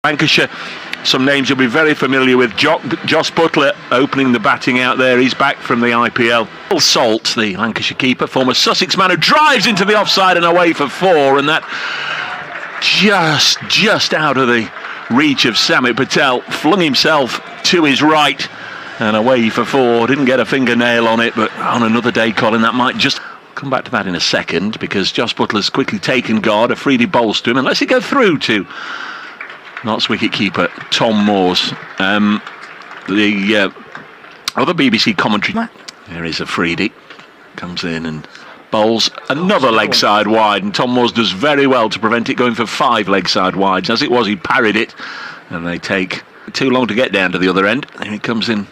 Lancashire, some names you'll be very familiar with. Josh Butler opening the batting out there. He's back from the IPL. Salt, the Lancashire keeper, former Sussex man, who drives into the offside and away for 4, and that just out of the reach of Samit Patel. Flung himself to his right and away for 4. Didn't get a fingernail on it, but on another day, Colin, that might just... Come back to that in a second, because Josh Butler's quickly taken guard. Afridi bowls to him and lets it go through to Notts wicket-keeper Tom Moores. The other BBC commentary... There is Afridi. Comes in and bowls another leg side wide, and Tom Moores does very well to prevent it going for 5 leg side wides. As it was, he parried it, and they take too long to get down to the other end. And he comes in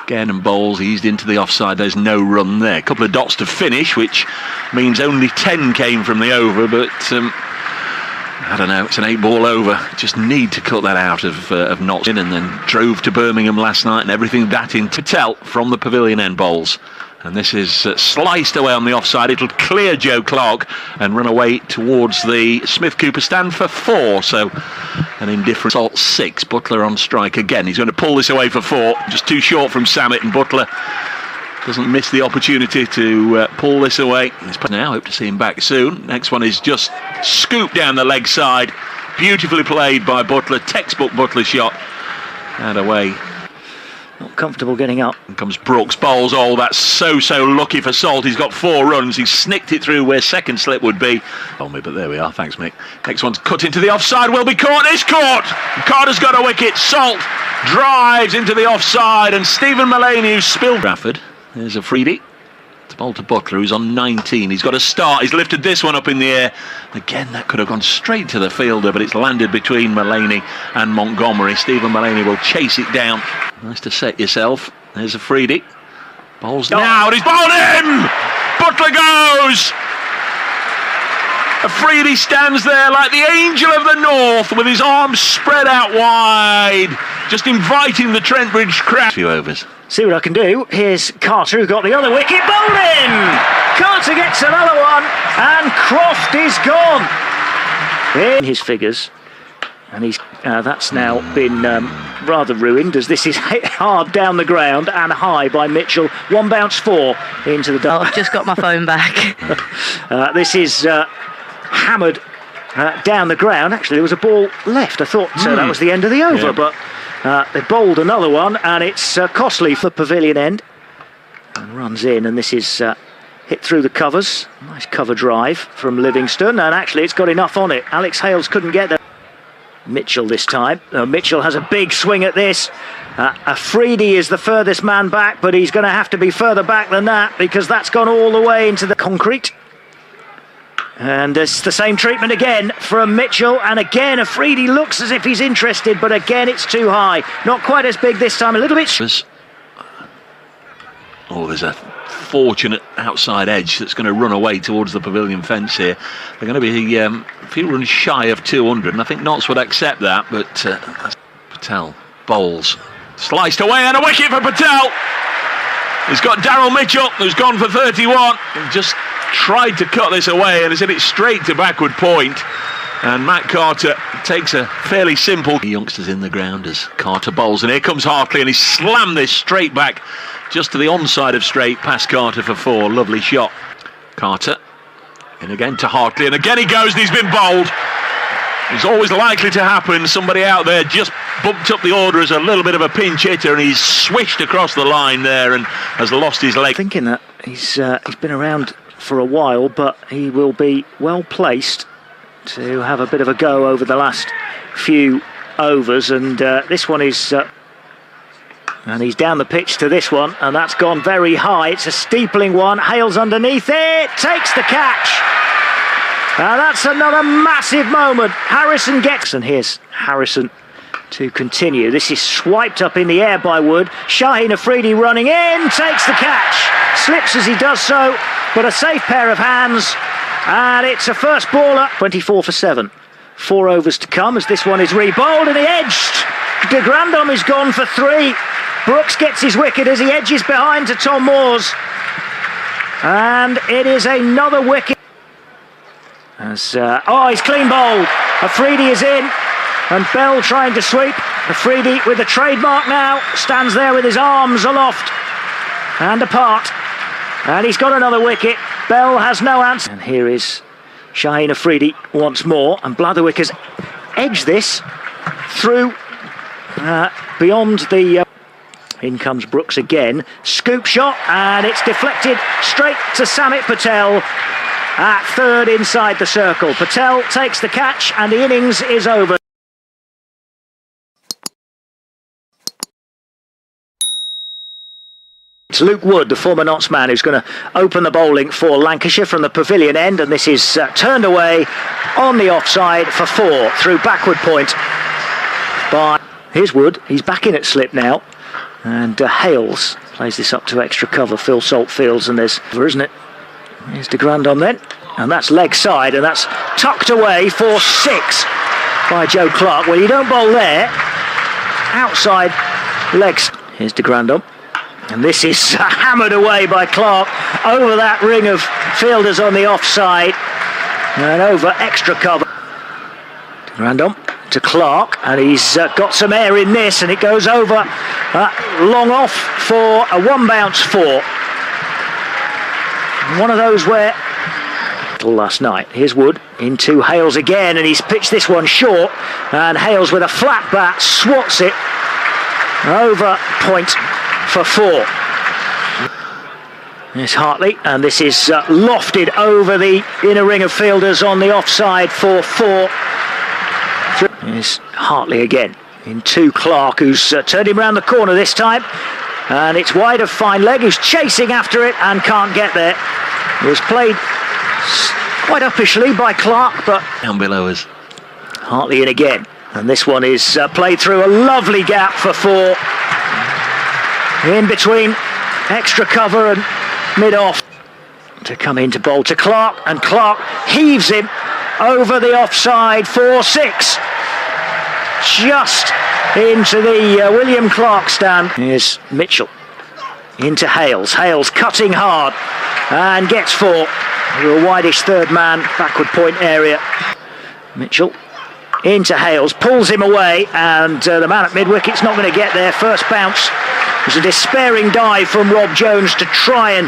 again and bowls eased into the offside. There's no run there. A couple of dots to finish, which means only 10 came from the over, but I don't know, it's an 8-ball over. Just need to cut that out of Notts in, and then drove to Birmingham last night and everything that in. Patel from the pavilion end bowls, and this is sliced away on the offside. It'll clear Joe Clark and run away towards the Smith Cooper stand for 4. So an indifferent Salt 6. Butler on strike again. He's going to pull this away for 4. Just too short from Samit, and Butler doesn't miss the opportunity to pull this away. Now hope to see him back soon. Next one is just scooped down the leg side. Beautifully played by Butler. Textbook Butler shot. And away. Not comfortable getting up. And comes Brooks, bowls. Oh, that's so lucky for Salt. He's got 4 runs. He's snicked it through where second slip would be. Oh, me, but there we are. Thanks, Mick. Next one's cut into the offside. Will be caught. It's caught. Carter's got a wicket. Salt drives into the offside, and Stephen Mullaney, who spilled. Trafford. There's Afridi. To bowl to Butler, who's on 19. He's got a start. He's lifted this one up in the air. Again, that could have gone straight to the fielder, but it's landed between Mullaney and Montgomery. Stephen Mullaney will chase it down. Nice to set yourself. There's Afridi. Bowls now, and he's bowled him! Butler goes! Afridi stands there like the angel of the north with his arms spread out wide, just inviting the Trent Bridge crowd. A few overs. See what I can do. Here's Carter, who got the other wicket. Bowled in! Carter gets another one, and Croft is gone. In his figures, and he's that's now been rather ruined, as this is hit hard down the ground and high by Mitchell. 1 bounce 4 into the... Oh, I've just got my phone back. This is hammered down the ground. Actually, there was a ball left. I thought that was the end of the over, but they bowled another one, and it's costly for the pavilion end. And runs in, and this is hit through the covers. Nice cover drive from Livingston, and actually it's got enough on it. Alex Hales couldn't get there. Mitchell this time. Mitchell has a big swing at this. Afridi is the furthest man back, but he's going to have to be further back than that, because that's gone all the way into the concrete. And it's the same treatment again from Mitchell, and again Afridi looks as if he's interested, but again it's too high. Not quite as big this time, a little bit... Oh, there's a fortunate outside edge that's going to run away towards the pavilion fence here. They're going to be a few runs shy of 200, and I think Notts would accept that, but Patel bowls. Sliced away, and a wicket for Patel! He's got Daryl Mitchell, who's gone for 31. Just tried to cut this away, and has hit it straight to backward point. And Matt Carter takes a fairly simple... Youngsters in the ground as Carter bowls, and here comes Hartley, and he slammed this straight back just to the onside of straight, past Carter for 4. Lovely shot. Carter in again to Hartley, and again he goes, and he's been bowled. It's always likely to happen. Somebody out there just bumped up the order as a little bit of a pinch hitter, and he's swished across the line there and has lost his leg. Thinking that he's been around for a while, but he will be well placed to have a bit of a go over the last few overs, and this one is and he's down the pitch to this one, and that's gone very high. It's a steepling one. Hales underneath it, takes the catch. That's another massive moment. Harrison gets, and here's Harrison to continue. This is swiped up in the air by Wood. Shaheen Afridi running in, takes the catch. Slips as he does so, but a safe pair of hands. And it's a first baller. 24 for 7. 4 overs to come as this one is re-bowled, and he edged. De Grandhomme is gone for 3. Brooks gets his wicket as he edges behind to Tom Moores. And it is another wicket. As he's clean bowled. Afridi is in. And Bell trying to sweep. Afridi with the trademark now. Stands there with his arms aloft and apart. And he's got another wicket. Bell has no answer. And here is Shaheen Afridi once more. And Blatherwick has edged this through beyond the... In comes Brooks again. Scoop shot, and it's deflected straight to Samit Patel at third inside the circle. Patel takes the catch, and the innings is over. It's Luke Wood, the former Notts man, who's going to open the bowling for Lancashire from the pavilion end, and this is turned away on the offside for 4 through backward point by... Here's Wood, he's back in at slip now. And Hales plays this up to extra cover. Phil Saltfields, and there's, isn't it? Here's de Grandon then, and that's leg side, and that's tucked away for 6 by Joe Clark. Well, you don't bowl there. Outside legs. Here's de Grandon, and this is hammered away by Clark over that ring of fielders on the offside and over extra cover. De Grandon to Clark, and he's got some air in this, and it goes over long off for a 1 bounce 4. One of those where last night. Here's Wood into Hales again, and he's pitched this one short, and Hales with a flat bat swats it over point for 4. Here's Hartley, and this is lofted over the inner ring of fielders on the offside for 4. Here's Hartley again into Clark, who's turned him round the corner this time, and it's wide of fine leg, who's chasing after it and can't get there. It was played quite uppishly by Clark, but down below us. Hartley in again, and this one is played through a lovely gap for 4 in between extra cover and mid-off to come in to bowl to Clark, and Clark heaves him over the offside for 6. Just into the William Clark stand. Here's Mitchell into Hales. Hales cutting hard and gets 4. A wideish third man, backward point area. Mitchell into Hales, pulls him away, and the man at mid-wicket's not going to get there. First bounce was a despairing dive from Rob Jones to try and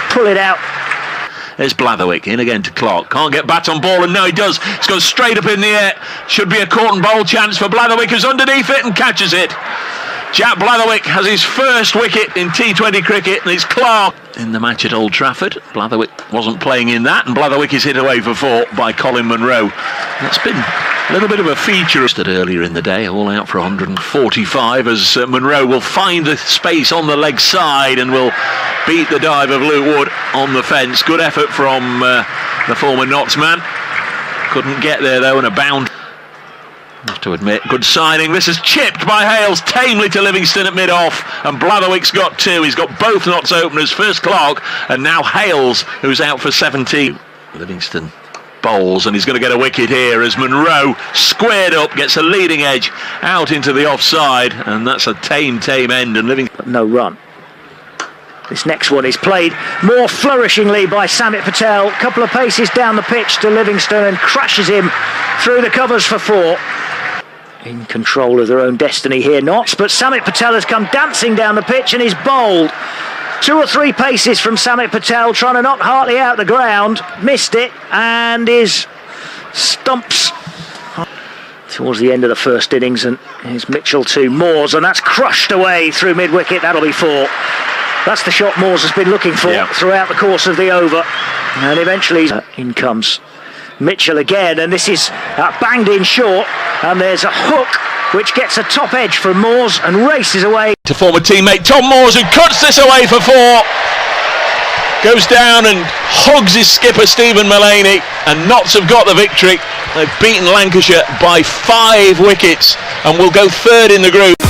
pull it out. There's Blatherwick in again to Clark. Can't get bat on ball, and now he does. It's gone straight up in the air. Should be a caught and bowl chance for Blatherwick, who's underneath it and catches it. Jack Blatherwick has his first wicket in T20 cricket, and it's Clark in the match at Old Trafford. Blatherwick wasn't playing in that, and Blatherwick is hit away for 4 by Colin Munro. That's been a little bit of a feature earlier in the day, all out for 145, as Munro will find the space on the leg side and will beat the dive of Luke Wood on the fence. Good effort from the former Notts man. Couldn't get there though, and a bound. I have to admit, good signing. This is chipped by Hales tamely to Livingston at mid-off, and Blatherwick's got 2. He's got both Notts openers, first Clark and now Hales, who's out for 17. Livingston bowls, and he's going to get a wicket here as Munro, squared up, gets a leading edge out into the offside, and that's a tame end, and Livingston... But no run. This next one is played more flourishingly by Samit Patel. Couple of paces down the pitch to Livingston and crashes him through the covers for 4. In control of their own destiny here, Notts, but Samit Patel has come dancing down the pitch and is bowled. 2 or 3 paces from Samit Patel, trying to knock Hartley out the ground, missed it, and is stumps towards the end of the first innings. And here's Mitchell to Moores, and that's crushed away through mid-wicket. That'll be 4. That's the shot Moores has been looking for throughout the course of the over, and eventually in comes Mitchell again, and this is banged in short, and there's a hook which gets a top edge from Moores and races away to former teammate Tom Moores, who cuts this away for 4. Goes down and hugs his skipper Stephen Mullaney, and Notts have got the victory. They've beaten Lancashire by 5 wickets and will go 3rd in the group.